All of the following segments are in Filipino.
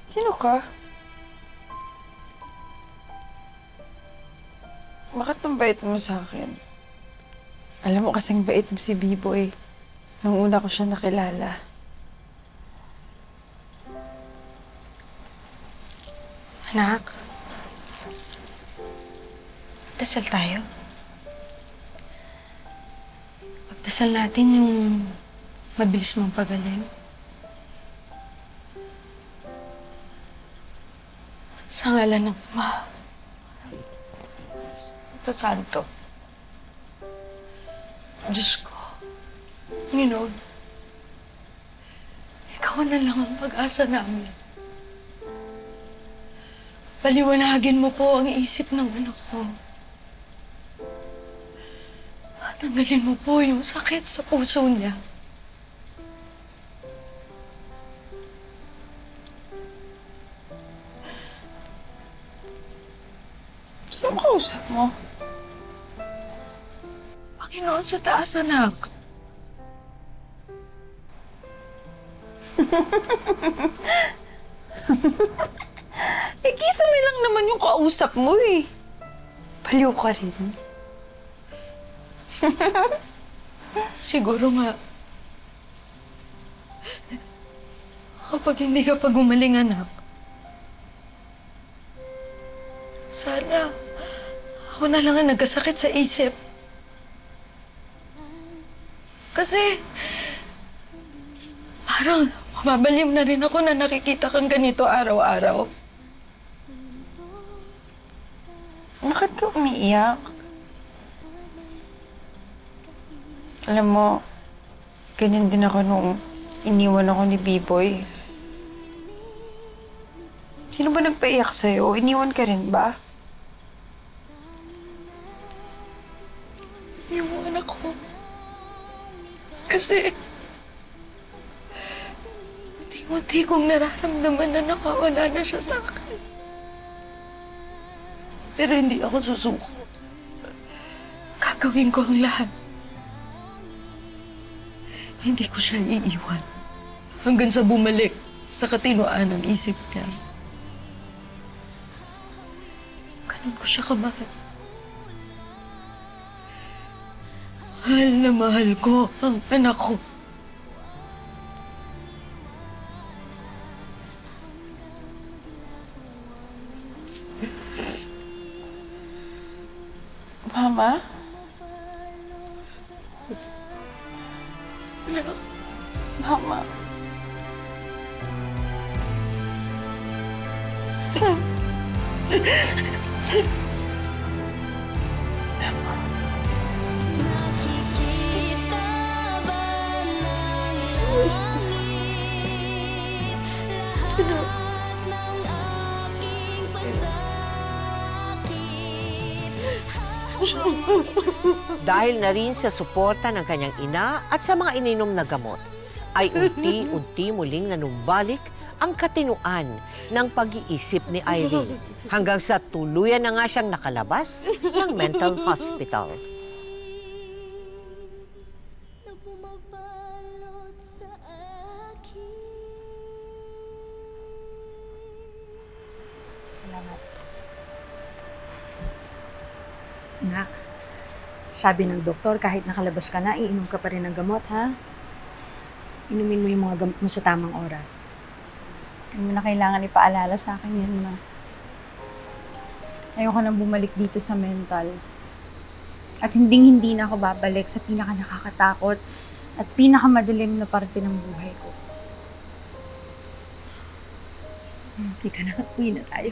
Sino ka? Bakit ang bait mo sa akin? Alam mo kasing bait mo si Biboy. Nung una ko siya nakilala. Anak, dasal tayo. Pagdasal natin yung mabilis mong pagaling. Sa ngalan ng Ama, Espiritu Santo. Diyos ko, Panginoon, ikaw na lang ang pag-asa namin. Paliwanagin mo po ang isip ng anak ko. At tanggalin mo po yung sakit sa puso niya. Saan kausap mo? Panginoon sa taas, anak. Eh, kisame lang naman yung kausap mo eh. Baliw ka rin. Siguro nga. Kapag hindi ka pa gumaling, anak. Sana ako na lang ang nagkasakit sa isip. Kasi parang mababalim na rin ako na nakikita kang ganito araw-araw. Bakit ka umiiyak? Alam mo, ganyan din ako nung iniwan ako ni Biboy. Sino ba nagpaiyak sa'yo? Iniwan ka rin ba? Iniwan ako. Kasi unti-unti kong nararamdaman na nakawala na siya sa akin. Pero hindi ako susuko. Gagawin ko ang lahat. Hindi ko siya iiwan. Hanggang sa bumalik sa katinoan ng isip niya. Ganun ko siya kamahal. Mahal na mahal ko ang anak ko. Mama? Mama? Nakikita ba ng langit lahat ng aking pasakit? Dahil na rin sa suporta ng kanyang ina at sa mga ininom na gamot, ay unti-unti muling nanumbalik ang katinuan ng pag-iisip ni Irene hanggang sa tuluyan na nga siyang nakalabas ng mental hospital. Na bumabalot sa akin. Salamat. Nak, sabi ng doktor, kahit nakalabas ka na, iinom ka pa rin ng gamot, ha? Inumin mo yung mga gamot mo sa tamang oras. Hindi mo na kailangan ipaalala sa akin yan, ma. Ayoko nang bumalik dito sa mental. At hindi na ako babalik sa pinaka-nakakatakot at pinakamadilim na parte ng buhay ko. Hindi ka na, uwi na tayo.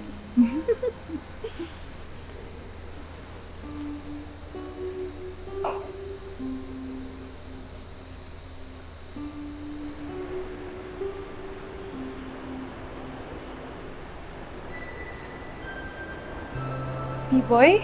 Biboy?